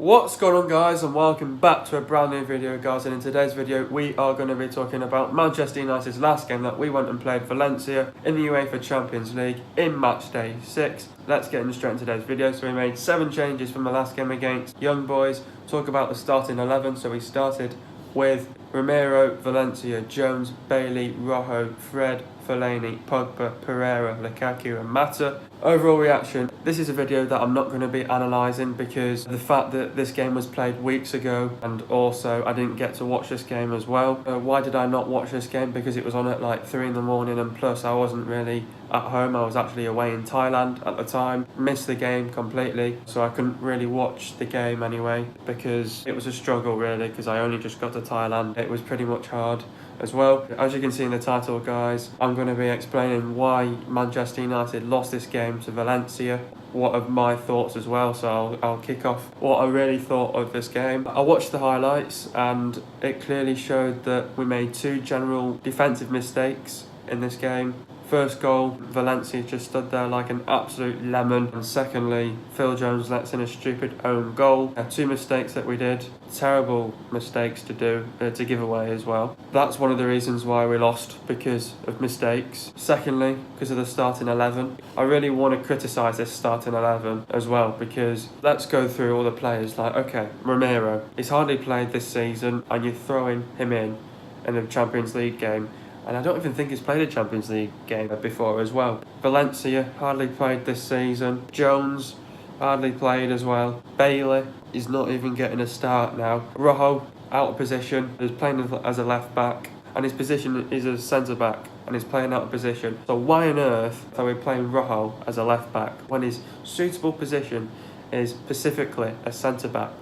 What's going on, guys, and welcome back to a brand new video, guys. And in today's video we are going to be talking about Manchester United's last game that we went and played Valencia in the UEFA Champions League in match day 6. Let's get straight into today's video. So we made 7 changes from the last game against Young Boys. Talk about the starting 11. So we started with Romero, Valencia, Jones, Bailey, Rojo, Fred, Fellaini, Pogba, Pereira, Lukaku and Mata. Overall reaction, this is a video that I'm not going to be analysing because the fact that this game was played weeks ago, and also I didn't get to watch this game as well. Why did I not watch this game? Because it was on at like 3 in the morning, and plus I wasn't really at home. I was actually away in Thailand at the time. Missed the game completely, so I couldn't really watch the game anyway because it was a struggle really, because I only just got to Thailand. It was pretty much hard as well. As you can see in the title, guys, I'm going to be explaining why Manchester United lost this game to Valencia. What are my thoughts as well, so I'll kick off what I really thought of this game. I watched the highlights and it clearly showed that we made 2 general defensive mistakes in this game. First goal, Valencia just stood there like an absolute lemon. And secondly, Phil Jones lets in a stupid own goal. 2 mistakes that we did. Terrible mistakes to do, to give away as well. That's one of the reasons why we lost, because of mistakes. Secondly, because of the starting 11. I really want to criticise this starting 11 as well, because let's go through all the players. Like, okay, Romero, he's hardly played this season and you're throwing him in the Champions League game. And I don't even think he's played a Champions League game before as well. Valencia hardly played this season. Jones hardly played as well. Bailey is not even getting a start now. Rojo out of position. He's playing as a left back, and his position is a centre back, and he's playing out of position. So why on earth are we playing Rojo as a left back when his suitable position is specifically a centre back?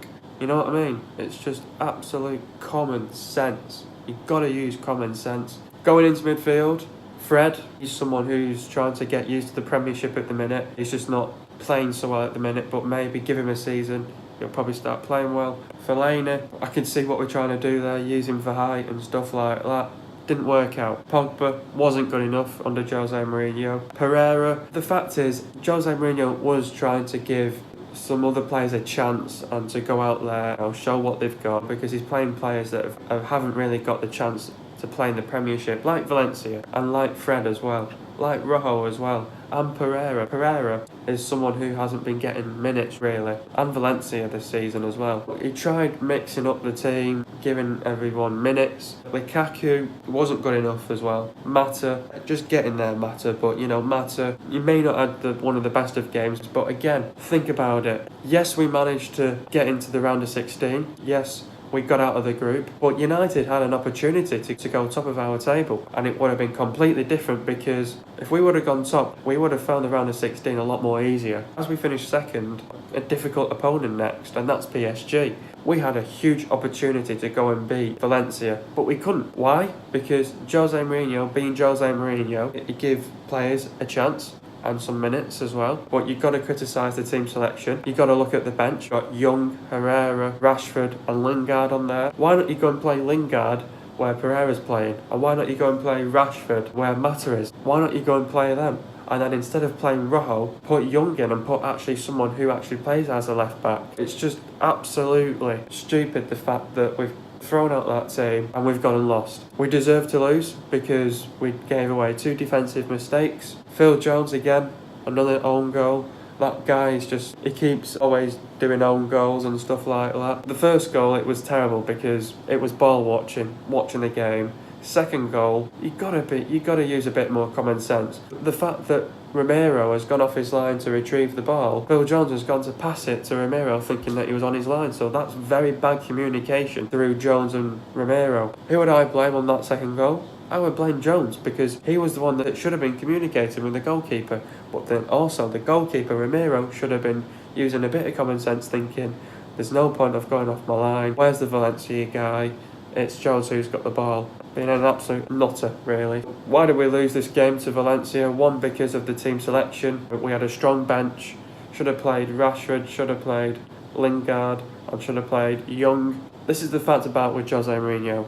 You know what I mean? It's just absolute common sense. You've got to use common sense. Going into midfield, Fred, he's someone who's trying to get used to the Premiership at the minute. He's just not playing so well at the minute, but maybe give him a season, he'll probably start playing well. Fellaini, I can see what we're trying to do there, using for height and stuff like that. Didn't work out. Pogba wasn't good enough under Jose Mourinho. Pereira, the fact is, Jose Mourinho was trying to give some other players a chance and to go out there and show what they've got, because he's playing players that haven't really got the chance to play in the Premiership, like Valencia and like Fred as well, like Rojo as well, and Pereira. Pereira is someone who hasn't been getting minutes really, and Valencia this season as well. He tried mixing up the team, giving everyone minutes. Lukaku wasn't good enough as well. Mata, just getting there, Mata, but you know, Mata, you may not have one of the best of games, but again, think about it. Yes, we managed to get into the round of 16. Yes, we got out of the group, but United had an opportunity to go top of our table, and it would have been completely different, because if we would have gone top, we would have found the round of 16 a lot more easier. As we finished second, a difficult opponent next, and that's PSG. We had a huge opportunity to go and beat Valencia, but we couldn't. Why? Because Jose Mourinho, being Jose Mourinho, he gave players a chance and some minutes as well. But you've got to criticise the team selection. You've got to look at the bench. You've got Young, Herrera, Rashford and Lingard on there. Why don't you go and play Lingard where Pereira's playing? And why don't you go and play Rashford where Mata is? Why don't you go and play them? And then instead of playing Rojo, put Young in and put actually someone who actually plays as a left back. It's just absolutely stupid, the fact that we've thrown out that team and we've gone and lost. We deserve to lose because we gave away 2 defensive mistakes. Phil Jones again, another own goal. That guy is just, he keeps always doing own goals and stuff like that. The first goal, it was terrible because it was ball watching the game. Second goal, you gotta use a bit more common sense. The fact that Romero has gone off his line to retrieve the ball, Phil Jones has gone to pass it to Romero thinking that he was on his line, so that's very bad communication through Jones and Romero. Who would I blame on that second goal? I would blame Jones, because he was the one that should have been communicating with the goalkeeper, but then also the goalkeeper, Romero, should have been using a bit of common sense, thinking there's no point of going off my line, where's the Valencia guy? It's Jones who's got the ball. Being an absolute nutter, really. Why did we lose this game to Valencia? 1, because of the team selection. We had a strong bench. Should have played Rashford, should have played Lingard, and should have played Young. This is the fact about with Jose Mourinho.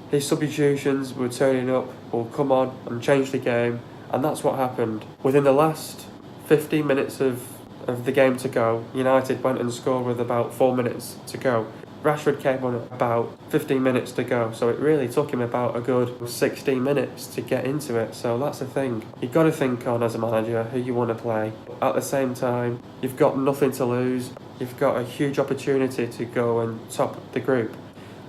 His substitutions were turning up, will come on and change the game, and that's what happened. Within the last 15 minutes of of the game to go, United went and scored with about 4 minutes to go. Rashford came on about 15 minutes to go, so it really took him about a good 16 minutes to get into it. So that's the thing. You've got to think on as a manager who you want to play. At the same time, you've got nothing to lose. You've got a huge opportunity to go and top the group.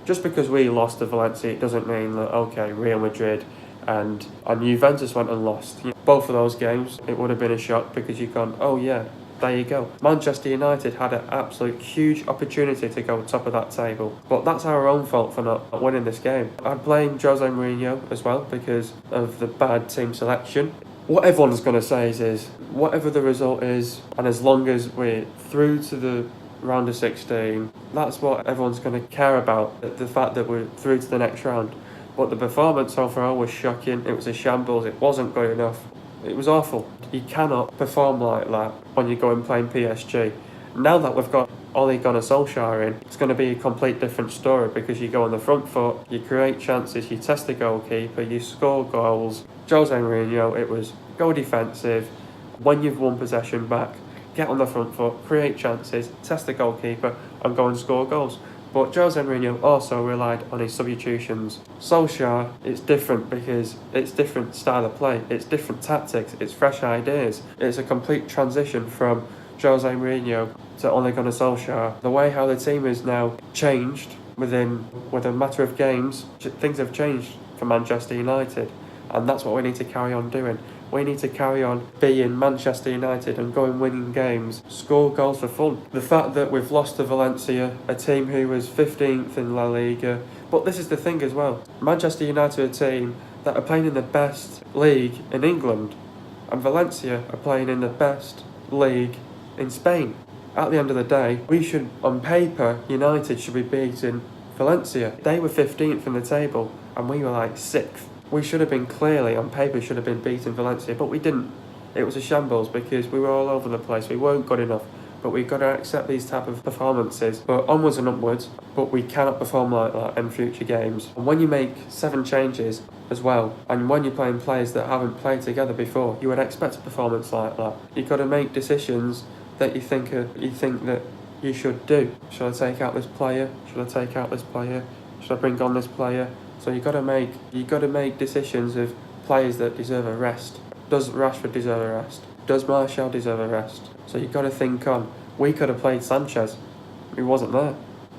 Just because we lost to Valencia, it doesn't mean that, okay, Real Madrid and Juventus went and lost. Both of those games, it would have been a shock because you've gone, oh yeah, there you go. Manchester United had an absolute huge opportunity to go top of that table. But that's our own fault for not winning this game. I blame Jose Mourinho as well because of the bad team selection. What everyone's going to say is whatever the result is, and as long as we're through to the round of 16, that's what everyone's going to care about, the fact that we're through to the next round. But the performance overall was shocking. It was a shambles. It wasn't good enough. It was awful. You cannot perform like that when you go and play PSG. Now that we've got Ole Gunnar Solskjaer in, it's going to be a complete different story because you go on the front foot, you create chances, you test the goalkeeper, you score goals. Jose Mourinho, it was go defensive. When you've won possession back, get on the front foot, create chances, test the goalkeeper and go and score goals. But Jose Mourinho also relied on his substitutions. Solskjaer, it's different because it's different style of play, it's different tactics, it's fresh ideas. It's a complete transition from Jose Mourinho to Ole Gunnar Solskjaer. The way how the team is now changed within a matter of games, things have changed for Manchester United. And that's what we need to carry on doing. We need to carry on being Manchester United and going winning games, score goals for fun. The fact that we've lost to Valencia, a team who was 15th in La Liga, but this is the thing as well. Manchester United are a team that are playing in the best league in England, and Valencia are playing in the best league in Spain. At the end of the day, we should, on paper, United should be beating Valencia. They were 15th in the table, and we were like 6th. We should have been clearly, on paper, should have been beating Valencia, but we didn't. It was a shambles because we were all over the place. We weren't good enough, but we've got to accept these type of performances. But onwards and upwards, but we cannot perform like that in future games. And when you make 7 changes as well, and when you're playing players that haven't played together before, you would expect a performance like that. You've got to make decisions that you think that you should do. Should I take out this player? Should I take out this player? Should I bring on this player? So you've got to make decisions of players that deserve a rest. Does Rashford deserve a rest? Does Martial deserve a rest? So you've got to think on. We could have played Sanchez. He wasn't there.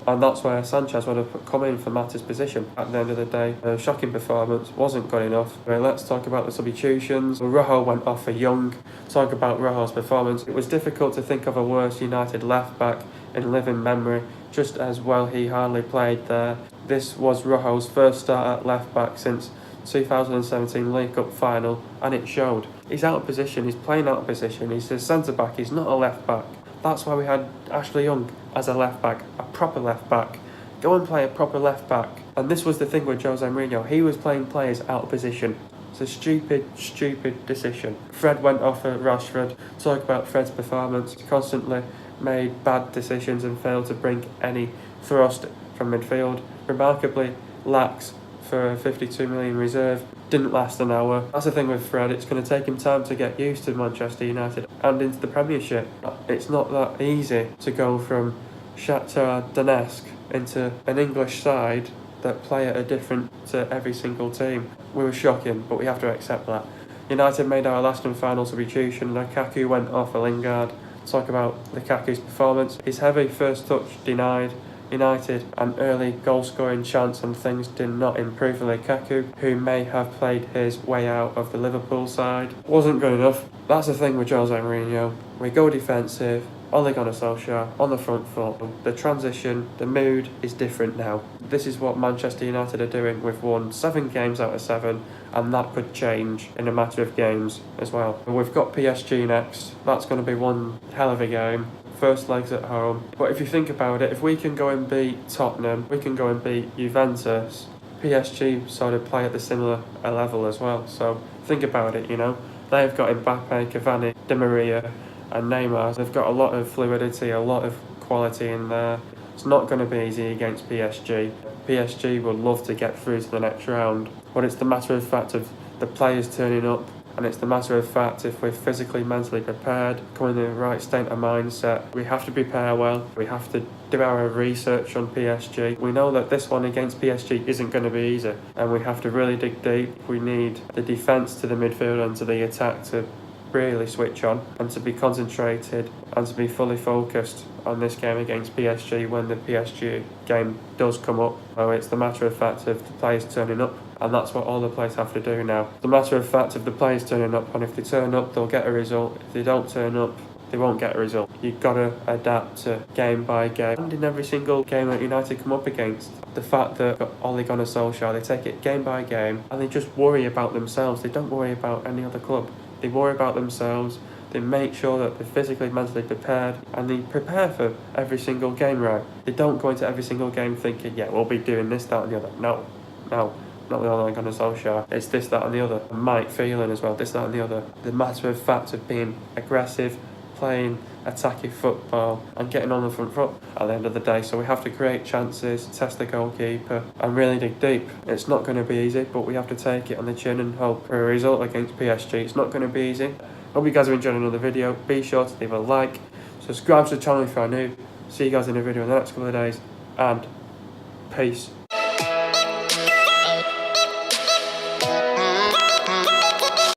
And that's where Sanchez would have come in for Mata's position. At the end of the day, a shocking performance, wasn't good enough. Right, let's talk about the substitutions. Rojo went off for Young. Talk about Rojo's performance. It was difficult to think of a worse United left-back in living memory, just as well he hardly played there. This was Rojo's first start at left-back since 2017 League Cup final, and it showed. He's out of position, he's playing out of position, he's a centre-back, he's not a left-back. That's why we had Ashley Young as a left-back, a proper left-back. Go and play a proper left-back. And this was the thing with Jose Mourinho, he was playing players out of position. It's a stupid decision. Fred went off at Rashford. Talk about Fred's performance, constantly made bad decisions and failed to bring any thrust from midfield. Remarkably lax for a 52 million reserve. Didn't last an hour. That's the thing with Fred, it's going to take him time to get used to Manchester United and into the Premiership. It's not that easy to go from Shakhtar Donetsk into an English side that play at a different to every single team. We were shocking, but we have to accept that. United made our last and final substitution. Lukaku went off for Lingard. Talk about Lukaku's performance. His heavy first touch denied United an early goal-scoring chance, and things did not improve for Lukaku, who may have played his way out of the Liverpool side. Wasn't good enough. That's the thing with Jose Mourinho. We go defensive, Ole Gunnar Solskjaer on the front foot. The transition, the mood is different now. This is what Manchester United are doing. We've won 7 games out of 7, and that could change in a matter of games as well. We've got PSG next. That's going to be one hell of a game. First legs at home. But if you think about it, if we can go and beat Tottenham, we can go and beat Juventus, PSG sort of play at the similar level as well. So think about it, you know. They've got Mbappe, Cavani, Di Maria and Neymar. They've got a lot of fluidity, a lot of quality in there. It's not going to be easy against PSG. PSG would love to get through to the next round, but it's the matter of fact of the players turning up And it's the matter of fact, if we're physically, mentally prepared, coming in the right state of mindset, we have to prepare well. We have to do our research on PSG. We know that this one against PSG isn't going to be easy, and we have to really dig deep. We need the defence to the midfield and to the attack to really switch on and to be concentrated and to be fully focused on this game against PSG when the PSG game does come up. So it's the matter of fact of the players turning up, and that's what all the players have to do now. The matter of fact of the players turning up, and if they turn up, they'll get a result. If they don't turn up, they won't get a result. You've got to adapt to game by game. And in every single game that United come up against, the fact that Ole Gunnar Solskjaer, they take it game by game and they just worry about themselves. They don't worry about any other club. They worry about themselves. They make sure that they're physically, mentally prepared, and they prepare for every single game right. They don't go into every single game thinking, yeah, we'll be doing this, that and the other. No, not with Ole Gunnar Solskjaer. It's this, that and the other. Mike feeling as well, this, that and the other. The matter of fact of being aggressive, playing attacking football and getting on the front foot at the end of the day. So we have to create chances, test the goalkeeper and really dig deep. It's not going to be easy, but we have to take it on the chin and hope for a result against PSG. It's not going to be easy. Hope you guys are enjoying another video. Be sure to leave a like, subscribe to the channel if you're new. See you guys in a video in the next couple of days, and peace.